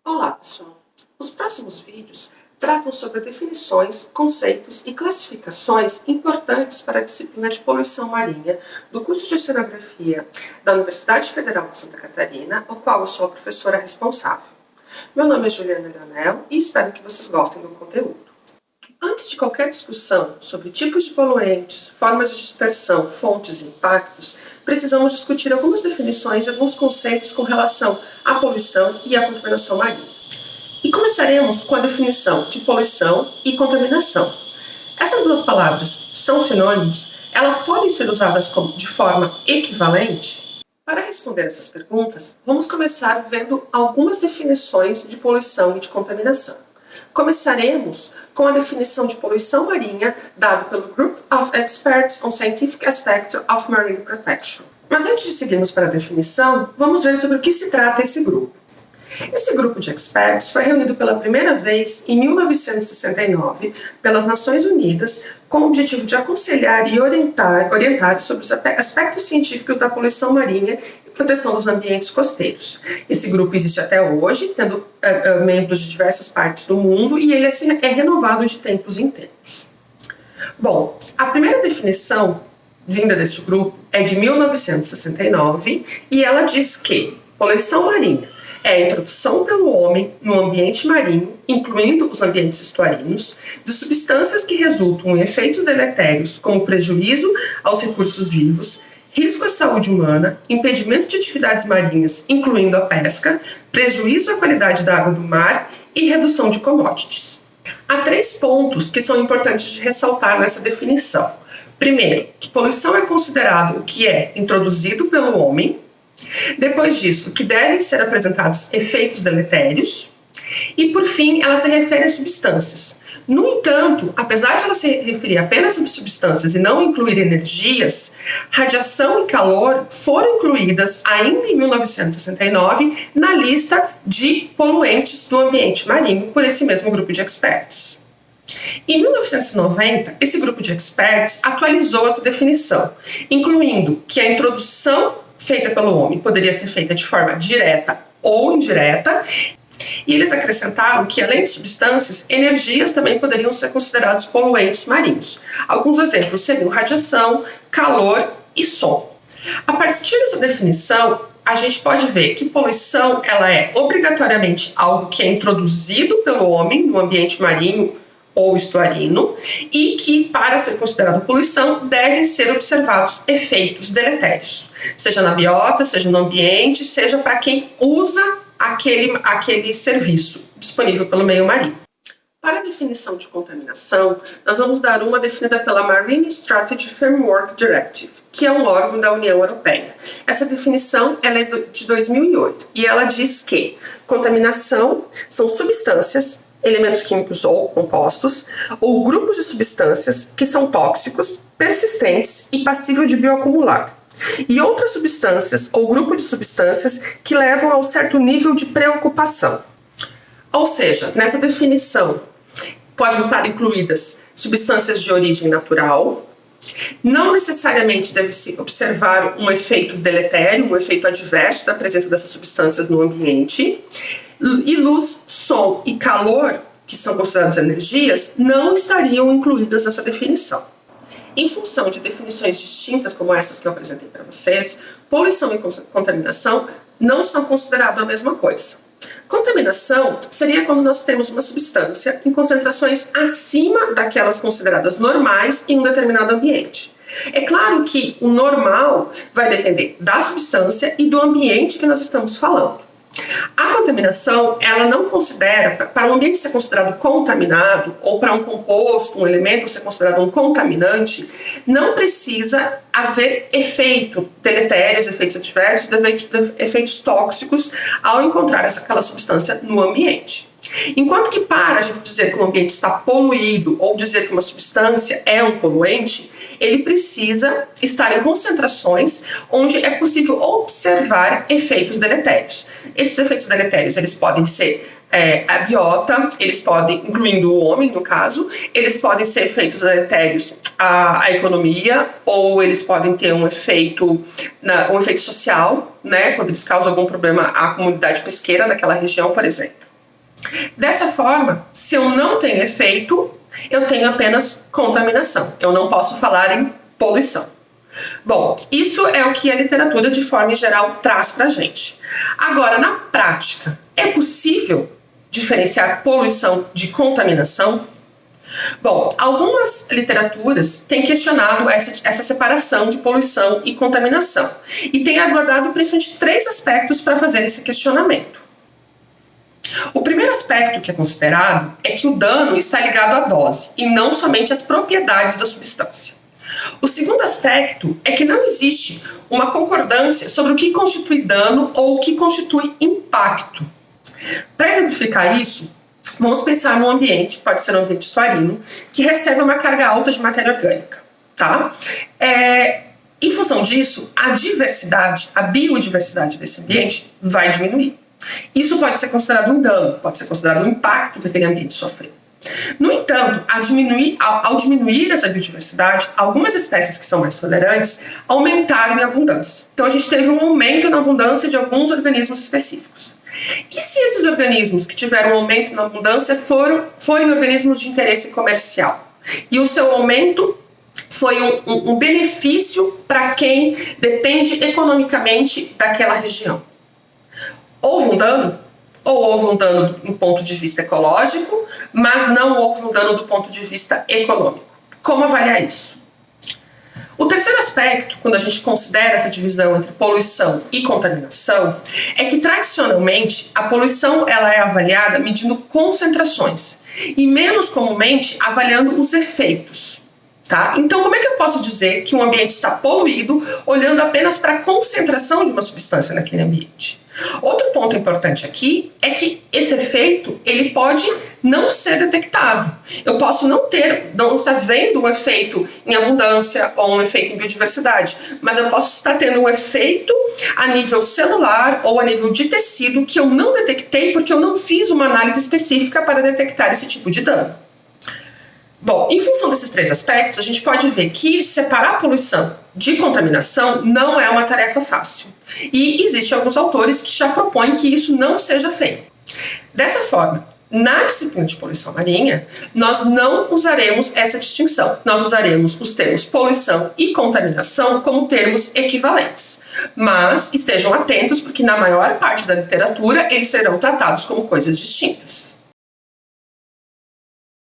Olá, pessoal! Os próximos vídeos tratam sobre definições, conceitos e classificações importantes para a disciplina de poluição marinha do curso de Oceanografia da Universidade Federal de Santa Catarina, ao qual eu sou a professora responsável. Meu nome é Juliana Granel e espero que vocês gostem do conteúdo. Antes de qualquer discussão sobre tipos de poluentes, formas de dispersão, fontes e impactos, precisamos discutir algumas definições e alguns conceitos com relação à poluição e à contaminação marinha. E começaremos com a definição de poluição e contaminação. Essas duas palavras são sinônimos? Elas podem ser usadas de forma equivalente? Para responder essas perguntas, vamos começar vendo algumas definições de poluição e de contaminação. Começaremos com a definição de poluição marinha dada pelo Group of Experts on Scientific Aspects of Marine Protection. Mas antes de seguirmos para a definição, vamos ver sobre o que se trata esse grupo. Esse grupo de experts foi reunido pela primeira vez em 1969 pelas Nações Unidas com o objetivo de aconselhar e orientar sobre os aspectos científicos da poluição marinha e proteção dos ambientes costeiros. Esse grupo existe até hoje, tendo membros de diversas partes do mundo, e ele é renovado de tempos em tempos. Bom, a primeira definição vinda deste grupo é de 1969 e ela diz que poluição marinha é a introdução pelo homem no ambiente marinho, incluindo os ambientes estuarinos, de substâncias que resultam em efeitos deletérios como prejuízo aos recursos vivos, risco à saúde humana, impedimento de atividades marinhas, incluindo a pesca, prejuízo à qualidade da água do mar e redução de commodities. Há 3 pontos que são importantes de ressaltar nessa definição. Primeiro, que poluição é considerado o que é introduzido pelo homem. Depois disso, que devem ser apresentados efeitos deletérios. E, por fim, ela se refere a substâncias. No entanto, apesar de ela se referir apenas a substâncias e não incluir energias, radiação e calor foram incluídas ainda em 1969 na lista de poluentes do ambiente marinho por esse mesmo grupo de experts. Em 1990, esse grupo de experts atualizou essa definição, incluindo que a introdução feita pelo homem poderia ser feita de forma direta ou indireta, e eles acrescentaram que, além de substâncias, energias também poderiam ser considerados poluentes marinhos. Alguns exemplos seriam radiação, calor e som. A partir dessa definição, a gente pode ver que poluição ela é obrigatoriamente algo que é introduzido pelo homem no ambiente marinho ou estuarino, e que, para ser considerado poluição, devem ser observados efeitos deletérios, seja na biota, seja no ambiente, seja para quem usa aquele serviço disponível pelo meio marinho. Para a definição de contaminação, nós vamos dar uma definida pela Marine Strategy Framework Directive, que é um órgão da União Europeia. Essa definição ela é de 2008 e ela diz que contaminação são substâncias, elementos químicos ou compostos, ou grupos de substâncias que são tóxicos, persistentes e passíveis de bioacumular, e outras substâncias ou grupo de substâncias que levam a um certo nível de preocupação. Ou seja, nessa definição podem estar incluídas substâncias de origem natural, não necessariamente deve-se observar um efeito deletério, um efeito adverso da presença dessas substâncias no ambiente, e luz, som e calor, que são considerados energias, não estariam incluídas nessa definição. Em função de definições distintas como essas que eu apresentei para vocês, poluição e contaminação não são consideradas a mesma coisa. Contaminação seria quando nós temos uma substância em concentrações acima daquelas consideradas normais em um determinado ambiente. É claro que o normal vai depender da substância e do ambiente que nós estamos falando. A contaminação, ela não considera, para um ambiente ser considerado contaminado, ou para um composto, um elemento ser considerado um contaminante, não precisa haver efeito deletérios, efeitos adversos, efeitos tóxicos ao encontrar aquela substância no ambiente. Enquanto que para a gente dizer que um ambiente está poluído ou dizer que uma substância é um poluente, ele precisa estar em concentrações onde é possível observar efeitos deletérios. Esses efeitos deletérios eles podem ser a biota, eles podem, incluindo o homem no caso, eles podem ser efeitos deletérios à economia, ou eles podem ter um efeito social, né, quando eles causam algum problema à comunidade pesqueira daquela região, por exemplo. Dessa forma, se eu não tenho efeito, eu tenho apenas contaminação. Eu não posso falar em poluição. Bom, isso é o que a literatura, de forma geral, traz para a gente. Agora, na prática, é possível diferenciar poluição de contaminação? Bom, algumas literaturas têm questionado essa separação de poluição e contaminação e têm abordado principalmente 3 aspectos para fazer esse questionamento. O primeiro aspecto que é considerado é que o dano está ligado à dose e não somente às propriedades da substância. O segundo aspecto é que não existe uma concordância sobre o que constitui dano ou o que constitui impacto. Para exemplificar isso, vamos pensar num ambiente, pode ser um ambiente suarino, que recebe uma carga alta de matéria orgânica. Tá? Em função disso, a diversidade, a biodiversidade desse ambiente vai diminuir. Isso pode ser considerado um dano, pode ser considerado um impacto que aquele ambiente sofreu. No entanto, ao diminuir essa biodiversidade, algumas espécies que são mais tolerantes aumentaram em abundância. Então a gente teve um aumento na abundância de alguns organismos específicos. E se esses organismos que tiveram um aumento na abundância foram organismos de interesse comercial? E o seu aumento foi um benefício para quem depende economicamente daquela região. Houve um dano? Ou houve um dano do ponto de vista ecológico, mas não houve um dano do ponto de vista econômico. Como avaliar isso? O terceiro aspecto, quando a gente considera essa divisão entre poluição e contaminação, é que tradicionalmente a poluição ela é avaliada medindo concentrações e menos comumente avaliando os efeitos. Tá? Então, como é que eu posso dizer que um ambiente está poluído olhando apenas para a concentração de uma substância naquele ambiente? Outro ponto importante aqui é que esse efeito ele pode não ser detectado. Eu posso não estar vendo um efeito em abundância ou um efeito em biodiversidade, mas eu posso estar tendo um efeito a nível celular ou a nível de tecido que eu não detectei porque eu não fiz uma análise específica para detectar esse tipo de dano. Bom, em função desses 3 aspectos, a gente pode ver que separar poluição de contaminação não é uma tarefa fácil. E existem alguns autores que já propõem que isso não seja feito. Dessa forma, na disciplina de poluição marinha, nós não usaremos essa distinção. Nós usaremos os termos poluição e contaminação como termos equivalentes. Mas estejam atentos porque na maior parte da literatura eles serão tratados como coisas distintas.